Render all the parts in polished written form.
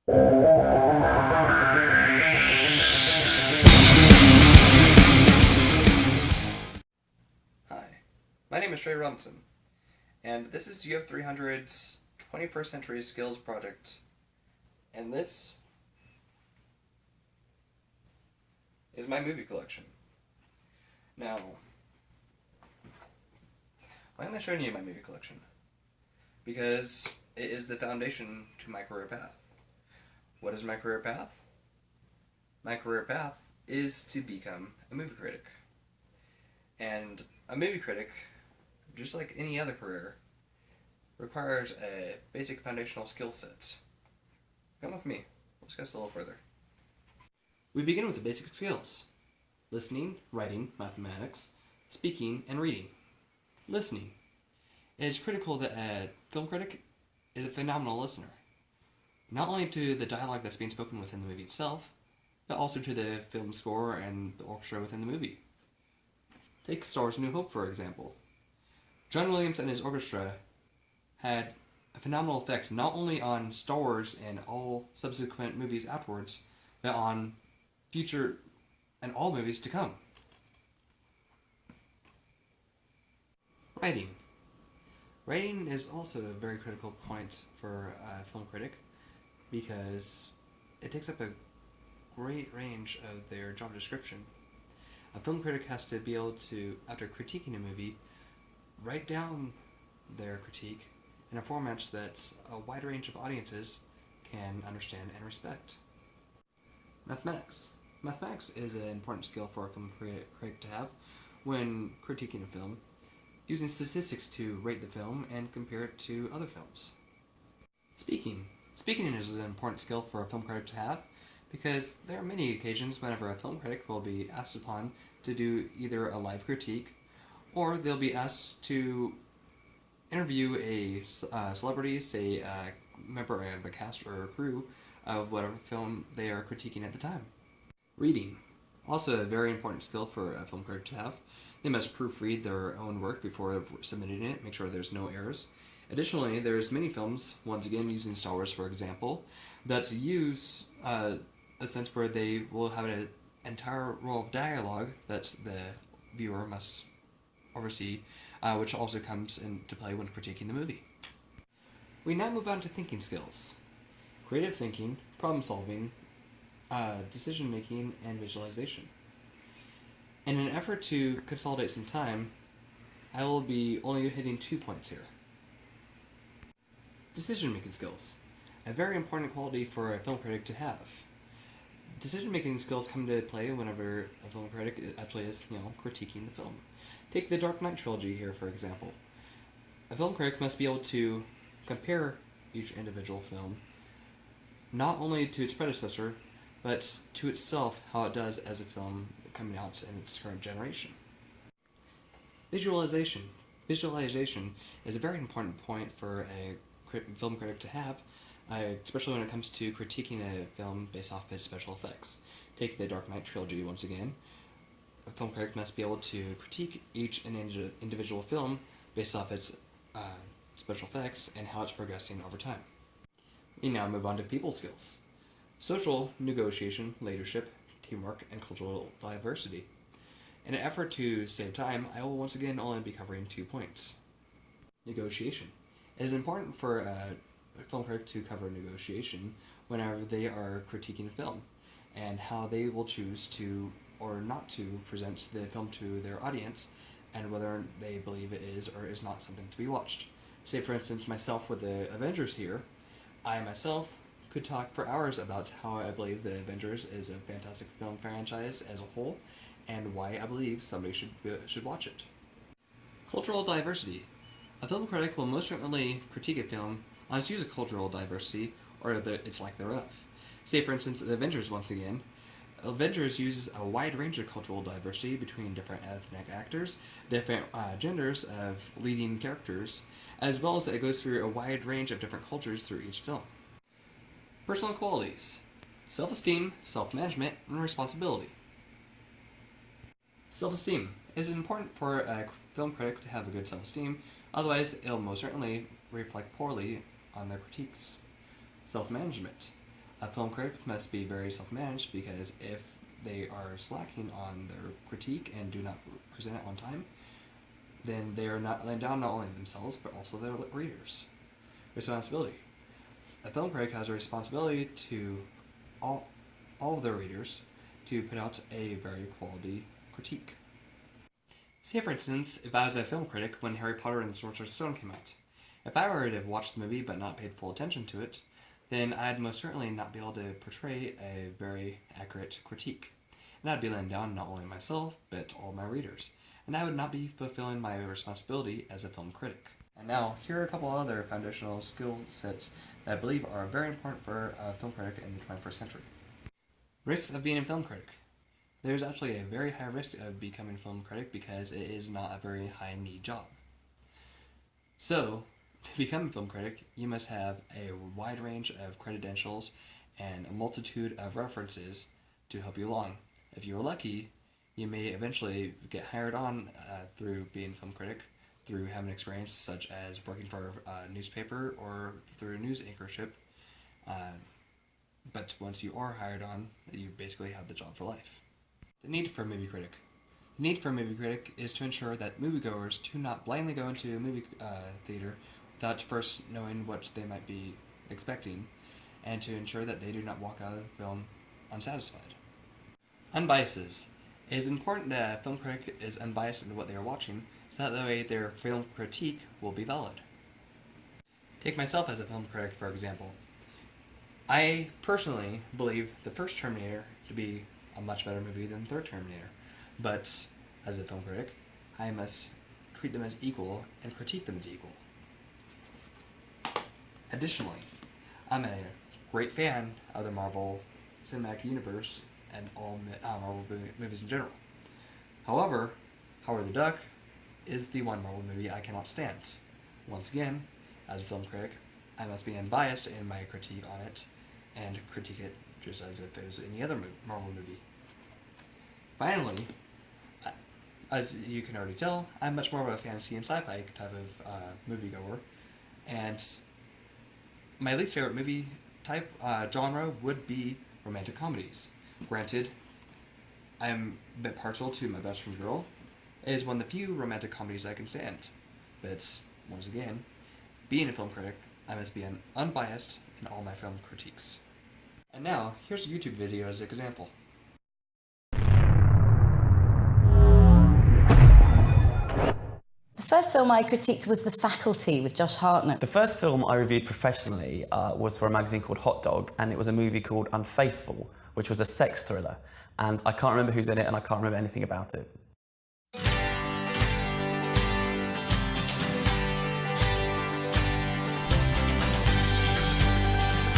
Hi, my name is Trey Robinson, and this is UF 300's 21st Century Skills Project, and this is my movie collection. Now, why am I showing you my movie collection? Because it is the foundation to my career path. What is my career path? My career path is to become a movie critic. And a movie critic, just like any other career, requires a basic foundational skill set. Come with me. We'll discuss a little further. We begin with the basic skills: listening, writing, mathematics, speaking, and reading. Listening. It is critical that a film critic is a phenomenal listener, not only to the dialogue that's being spoken within the movie itself, but also to the film score and the orchestra within the movie. Take Star Wars: A New Hope, for example. John Williams and his orchestra had a phenomenal effect not only on Star Wars and all subsequent movies afterwards, but on future and all movies to come. Writing. Writing is also a very critical point for a film critic because it takes up a great range of their job description. A film critic has to be able to, after critiquing a movie, write down their critique in a format that a wide range of audiences can understand and respect. Mathematics. Mathematics is an important skill for a film critic to have when critiquing a film, using statistics to rate the film and compare it to other films. Speaking. Speaking is an important skill for a film critic to have because there are many occasions whenever a film critic will be asked upon to do either a live critique or they'll be asked to interview a celebrity, say a member of a cast or a crew of whatever film they are critiquing at the time. Reading. Also a very important skill for a film critic to have. They must proofread their own work before submitting it, make sure there's no errors. Additionally, there's many films, once again using Star Wars for example, that use a sense where they will have an entire roll of dialogue that the viewer must oversee, which also comes into play when critiquing the movie. We now move on to thinking skills: creative thinking, problem solving, decision making, and visualization. In an effort to consolidate some time, I will be only hitting 2 points here. Decision making skills, a very important quality for a film critic to have. Decision making skills come into play whenever a film critic actually is, critiquing the film. Take the Dark Knight trilogy here, for example. A film critic must be able to compare each individual film, not only to its predecessor, but to itself, how it does as a film coming out in its current generation. Visualization. Visualization is a very important point for a film critic to have, especially when it comes to critiquing a film based off its special effects. Take the Dark Knight trilogy once again. A film critic must be able to critique each individual film based off its special effects and how it's progressing over time. We now move on to people skills: social, negotiation, leadership, teamwork, and cultural diversity. In an effort to save time, I will once again only be covering 2 points. Negotiation. It is important for a film critic to cover negotiation whenever they are critiquing a film, and how they will choose to or not to present the film to their audience, and whether they believe it is or is not something to be watched. Say for instance myself with the Avengers here, I myself could talk for hours about how I believe the Avengers is a fantastic film franchise as a whole, and why I believe somebody should watch it. Cultural diversity. A film critic will most certainly critique a film on its use of cultural diversity, or its lack thereof. Say for instance the Avengers once again. Avengers uses a wide range of cultural diversity between different ethnic actors, different genders of leading characters, as well as that it goes through a wide range of different cultures through each film. Personal qualities: self-esteem, self-management, and responsibility. Self-esteem. It is important for a film critic to have a good self-esteem, otherwise it'll most certainly reflect poorly on their critiques. Self-management. A film critic must be very self-managed, because if they are slacking on their critique and do not present it on time, then they are not laying down not only themselves but also their readers. Responsibility. A film critic has a responsibility to all of their readers to put out a very quality critique. Say, for instance, if I was a film critic when Harry Potter and the Sorcerer's Stone came out. If I were to have watched the movie but not paid full attention to it, then I'd most certainly not be able to portray a very accurate critique. And I'd be letting down not only myself, but all my readers. And I would not be fulfilling my responsibility as a film critic. And now, here are a couple other foundational skill sets that I believe are very important for a film critic in the 21st century. Risks of being a film critic. There's actually a very high risk of becoming a film critic because it is not a very high-need job. So, to become a film critic, you must have a wide range of credentials and a multitude of references to help you along. If you're lucky, you may eventually get hired on through being a film critic, through having experience such as working for a newspaper or through a news anchorship. But once you are hired on, you basically have the job for life. The need for a movie critic. The need for a movie critic is to ensure that moviegoers do not blindly go into a movie theater without first knowing what they might be expecting, and to ensure that they do not walk out of the film unsatisfied. Unbiases. It is important that a film critic is unbiased in what they are watching, so that way their film critique will be valid. Take myself as a film critic, for example. I personally believe the first Terminator to be a much better movie than the third Terminator, but as a film critic, I must treat them as equal and critique them as equal. Additionally, I'm a great fan of the Marvel Cinematic Universe and all Marvel movies in general. However, Howard the Duck is the one Marvel movie I cannot stand. Once again, as a film critic, I must be unbiased in my critique on it, and critique it just as if it was any other Marvel movie. Finally, as you can already tell, I'm much more of a fantasy and sci-fi type of moviegoer, and my least favorite movie type genre would be romantic comedies. Granted, I'm a bit partial to My Best Friend Girl. It is one of the few romantic comedies I can stand. But, once again, being a film critic, I must be unbiased in all my film critiques. And now, here's a YouTube video as an example. The first film I critiqued was The Faculty with Josh Hartnett. The first film I reviewed professionally was for a magazine called Hot Dog, and it was a movie called Unfaithful, which was a sex thriller. And I can't remember who's in it, and I can't remember anything about it.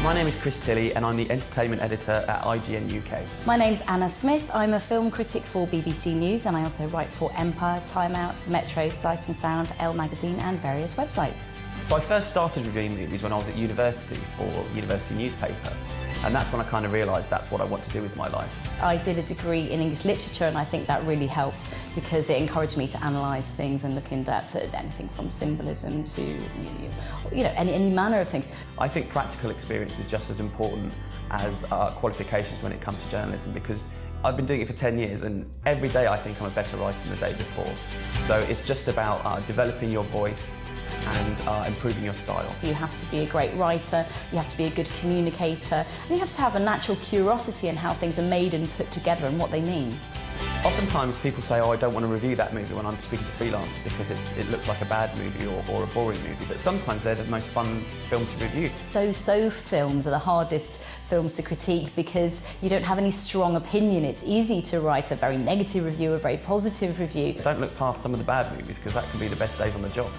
My name is Chris Tilley and I'm the entertainment editor at IGN UK. My name's Anna Smith. I'm a film critic for BBC News, and I also write for Empire, Time Out, Metro, Sight and Sound, Elle Magazine and various websites. So I first started reviewing movies when I was at university for a university newspaper, and that's when I kind of realised that's what I want to do with my life. I did a degree in English literature, and I think that really helped because it encouraged me to analyse things and look in depth at anything from symbolism to any manner of things. I think practical experience is just as important as qualifications when it comes to journalism, because I've been doing it for 10 years and every day I think I'm a better writer than the day before. So it's just about developing your voice and improving your style. You have to be a great writer, you have to be a good communicator, and you have to have a natural curiosity in how things are made and put together and what they mean. Oftentimes people say, oh, I don't want to review that movie when I'm speaking to freelancers because it looks like a bad movie or a boring movie, but sometimes they're the most fun films to review. So films are the hardest films to critique because you don't have any strong opinion. It's easy to write a very negative review, a very positive review. Don't look past some of the bad movies because that can be the best days on the job.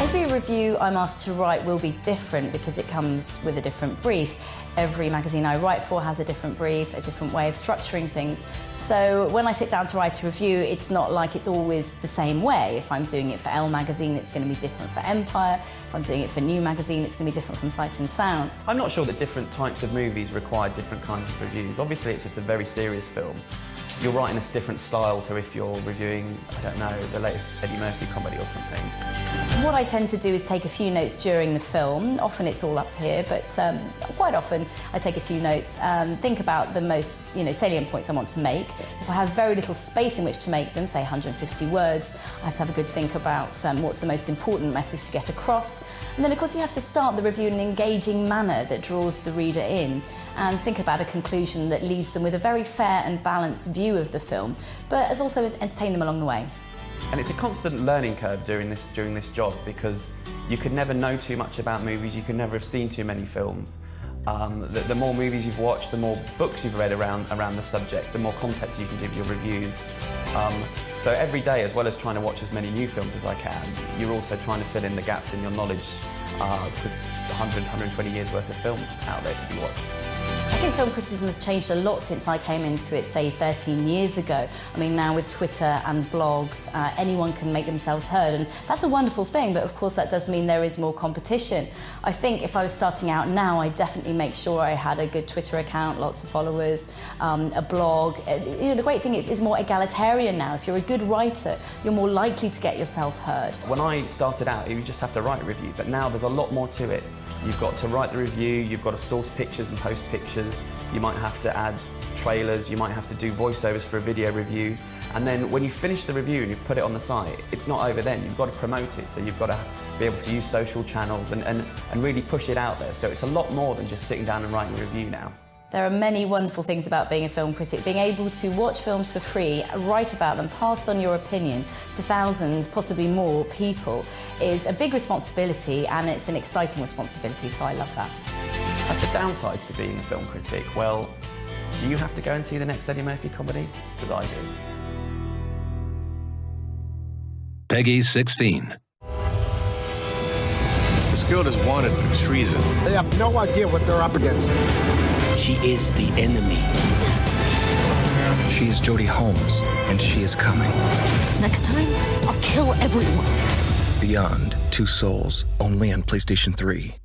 Every review I'm asked to write will be different because it comes with a different brief. Every magazine I write for has a different brief, a different way of structuring things. So when I sit down to write a review, it's not like it's always the same way. If I'm doing it for Elle Magazine, it's going to be different for Empire. If I'm doing it for New Magazine, it's going to be different from Sight and Sound. I'm not sure that different types of movies require different kinds of reviews. Obviously, if it's a very serious film, you're writing a different style to if you're reviewing, I don't know, the latest Eddie Murphy comedy or something. What I tend to do is take a few notes during the film. Often it's all up here, but quite often I take a few notes, think about the most salient points I want to make. If I have very little space in which to make them, say 150 words, I have to have a good think about what's the most important message to get across. And then, of course, you have to start the review in an engaging manner that draws the reader in, and think about a conclusion that leaves them with a very fair and balanced view of the film, but has also entertained them along the way. And it's a constant learning curve during this job, because you could never know too much about movies, you could never have seen too many films. The more movies you've watched, the more books you've read around the subject, the more context you can give your reviews. So every day, as well as trying to watch as many new films as I can, you're also trying to fill in the gaps in your knowledge, because 120 years worth of film out there to be watched. I think film criticism has changed a lot since I came into it, say, 13 years ago. I mean, now with Twitter and blogs, anyone can make themselves heard, and that's a wonderful thing, but of course that does mean there is more competition. I think if I was starting out now, I'd definitely make sure I had a good Twitter account, lots of followers, a blog. The great thing is more egalitarian now. If you're a good writer, you're more likely to get yourself heard. When I started out, you just have to write a review, but now there's a lot more to it. You've got to write the review, you've got to source pictures and post pictures, you might have to add trailers, you might have to do voiceovers for a video review, and then when you finish the review and you've put it on the site, it's not over then, you've got to promote it, so you've got to be able to use social channels and really push it out there. So it's a lot more than just sitting down and writing a review now. There are many wonderful things about being a film critic. Being able to watch films for free, write about them, pass on your opinion to thousands, possibly more people, is a big responsibility, and it's an exciting responsibility, so I love that. As for downsides to being a film critic, well, do you have to go and see the next Eddie Murphy comedy? Because I do. Peggy 16. This girl is wanted for treason. They have no idea what they're up against. She is the enemy. She is Jodie Holmes, and she is coming. Next time, I'll kill everyone. Beyond Two Souls, only on PlayStation 3.